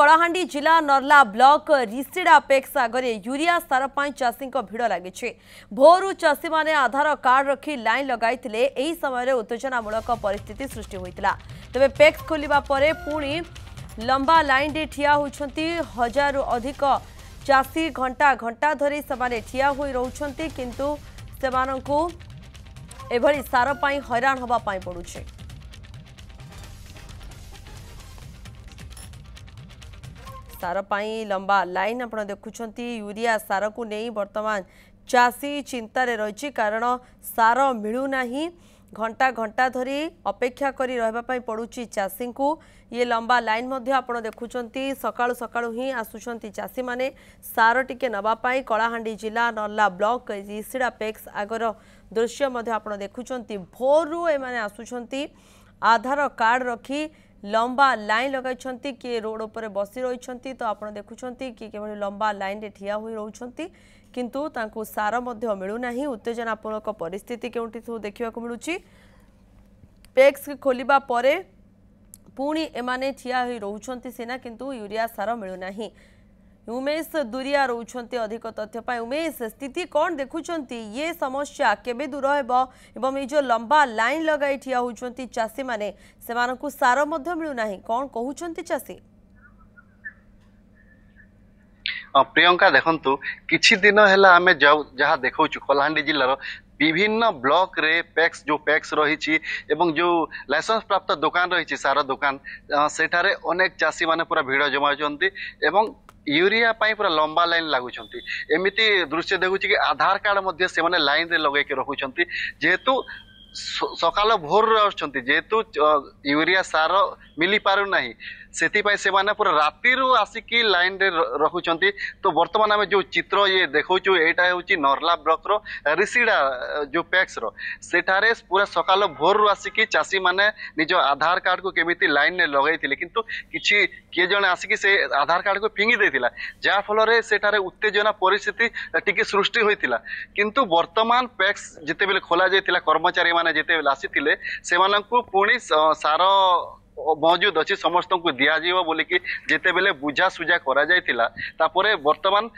कलाहांडी जिला नर्ला block रिसिड़ा PECS आगे urea सार चाषी भिड़ लगी भोरू चाषी माने आधार कार्ड रखी लाइन लगाई समय उत्तेजनामूलक परिस्थिति सृष्टि होता तेज पेक्स खोलिबा परे पुणी लंबा लाइन रे ठिया होती 1000 रु अधिक चाषी घंटा घंटा धरी से ठिया होई रहउछंती किंतु सेमानंकु एभली सार पाई हैरान होबा पाई पड़ुछे। सार पाई लंबा लाइन आप देखुंट यूरिया सार को नहीं वर्तमान चाषी चिंतार रही कारण सार मिलूना घंटा घंटा धरी अपेक्षा करी रहबा पड़ुची चाषी को ये लंबा लाइन मध्य आप देखुंट सकाळु सकाळु ही आसुचंती चाषी माने सार टिके नबा पाई कलाहांडी जिला नर्ला ब्लॉक रिसिड़ा पेक्स आगर दृश्य मध्य आप देखुंट भोरु एमाने आसुचंती आधार कार्ड रखी लंबा लाइन लगाई किए रोड उपर बसी रही तो आप देखुं कि लंबा लाइन रे ठिया हुई रोचंती किंतु तांको सार मध्य मिलूना उत्तेजनापूर्वक परिस्थिति केउठी देखा मिलूँ। पेक्स खोलिबा परे पुणी एमाने ठिया हुई रोचंती सीना किंतु यूरिया सार मिलूना। उमेश दुरिया रोचंती अधिक तथ्य उमेश स्थिति कौन देखुंट ये समस्या केबे दूर एवं ये जो लंबा लाइन लगाई ठिया होती चाषी माने सेमानकु सार मध्य मिलूना कौन कहउछंती चाषी। प्रियंका देखंतु किछि दिन हैला आमे जहाँ देखौ कलाहांडी जिल्लार विभिन्न ब्लॉक रे पैक्स जो पैक्स रही एवं जो लाइसेंस प्राप्त दुकान रही सार दुकान सेठारे अनेक चाषी माने पूरा भिड़ जमाउछंती एवं यूरिया पाई पूरा लंबा लाइन लागुछंती एमिति दृश्य देखुछि कि आधार कार्ड मध्ये से माने लाइन रे लगै के रखुछंती जेहेतु सकाल भोर आछंती जेहेतु यूरिया सार मिली पारु नाही सेतिपाई से माने पूरा राति रु आसिकी लाइन रे रखुछंती। तो वर्तमान आमे जो चित्र ये देखौछु एटा होची नर्ला ब्लॉक रो रिसिड़ा जो पैक्स रो सेठारे पूरा सकाल भोर रु आसिकी चाषी माने निज आधार कार्ड को केमिति लाइन रे लगाइथिले किंतु किछि के जने आसिकी से आधार कार्ड को फिंगी देथिला जा फल रे सेठारे उत्तेजना परिस्थिति टिके सृष्टि होइतिला किंतु वर्तमान पैक्स जेते बेले खोला जायतिला कर्मचारी माने जेते बेले आसीथिले सेमानंकु पुणी सार मौजूद अच्छी समस्त को दिज्व बोलिकी जिते बेले बुझा सुझा करा जायतिला तापरे वर्तमान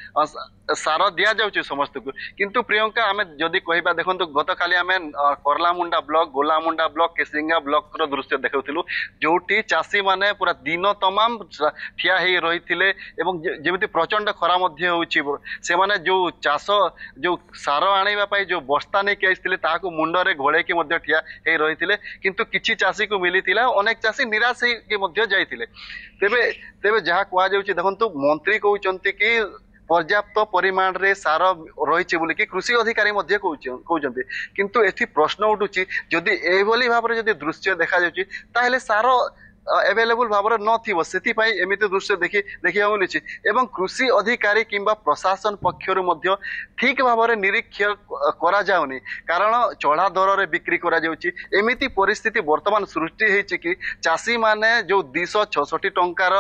सार दि जाउछि समस्त को किंतु प्रियंका आमे जदि कहिबा देखंतु गत काली आमे Karlamunda block Golamunda block Kesinga block रो दृश्य देखौथिलु जोठी चाषी माने पूरा दिन तमाम ठिया हेई रहिथिले एवं जेमिति प्रचंड खरा मध्ये होउछि से माने जो चाष जो सार आनिबा पई जो बस्ता नै के आइथिले ताको मुंडो रे घोळे के मध्ये ठिया हेई रहिथिले किंतु किछि चाषी को मिलिथिला अनेक चाषी निराश के मध्ये जाइथिले तेबे तेबे जहा कुआ जाउछि देखंतु मंत्री कहउचंती कि पर्याप्त परिमाण रे सार रही बोली कि कृषि अधिकारी मध्य कहउचंती किंतु एथि प्रश्न उठुछि जदि एभली भाबरे जदि दृश्य देखा जाउछि ताहेले सार अवेलेबल भाବରେ नथिबो सेतिपाई एमिति दृश्य देखिया मिलुछि एवं कृषि अधिकारी किंबा प्रशासन पक्षरु मध्य ठीक भाବରେ निरीक्षण करा जाउनी कारण चढ़ा दर रे बिक्री करा जाउछि एमिति परिस्थिति वर्तमान सृष्टि हेछि कि चाषी माने जो 266 टंकार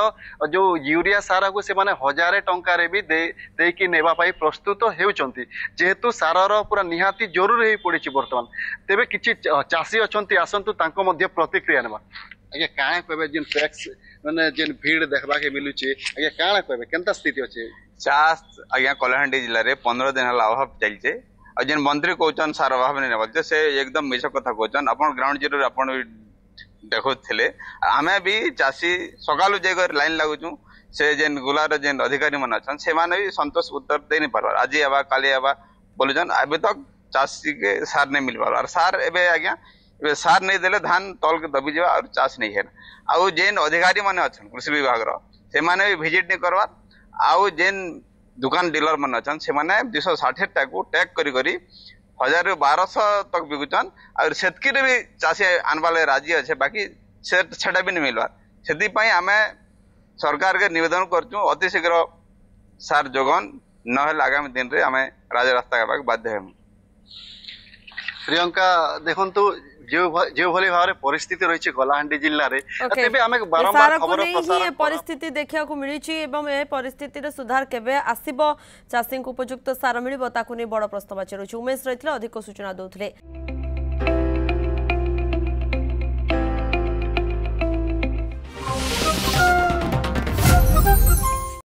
जो यूरिया सारा को से माने 1000 टंका रे भी देकी नेबा पाई प्रस्तुत हेउचंती जेहेतु सारर पूरा निहाती जरूर हे पड़िछि वर्तमान तेबे किछि चाषी अछंती आसंतु तांको मध्य प्रतिक्रिया नेबा आगे काणे कहबे जिन पैक्स माने जिन भीड़ देखबा के मिलुची आगे काणे कहबे केनता स्थिति अछि चाष आगे कलाहांडी जिल्ला रे 15 दिन हला अभाव चलचे आ जिन मंत्री कहउचन सार अभाव नै बोलते से एकदम मिछ कथा कहउचन अपन ग्राउंड जीरो रे अपन देखौथिले आमे भी चाषी सकालु जेगर लाइन लागुचू से जेन गुलार जेन अधिकारी मन अछन से माने भी संतोष उत्तर दे नै परबार आज आबा काली आबा बोलजन अबे तक चाषी के सार नै मिल परबार सार एबे आज्ञा सार नहीं देले धान तल के दबी जावा और चाष नहीं है आउ जेन अधिकारी माने अछन कृषि विभाग रो से माने भी विजिट नहीं करवा आउ जेन दुकान डीलर माने अछन से माने 260 टा को टैग करी करी 1000 रु 1200 तक बिकुचन और सेतकी रे भी चाषी आनबाले राजी अछि बाकी सेटा भी नहीं मिलवा सेति पई हमें सरकार के निवेदन करछु अति शीघ्र सार जोगन न है आगामी दिन रे हमें राज रास्ता के बाध्य हम। प्रियंका देखंतु जो भली भाव परिस्थिति रही कलाहांडी जिल्ला रे तेबे आमे बारंबार खबर प्रसारण परिस्थिति देखिया को मिलिछि एवं ए परिस्थिति रे सुधार केबे आसीबो चाषी को उपयुक्त सार मिलिबो ताकु नै बड़ प्रश्न बाचे रही उमेश रहितले अधिक सूचना दउथले।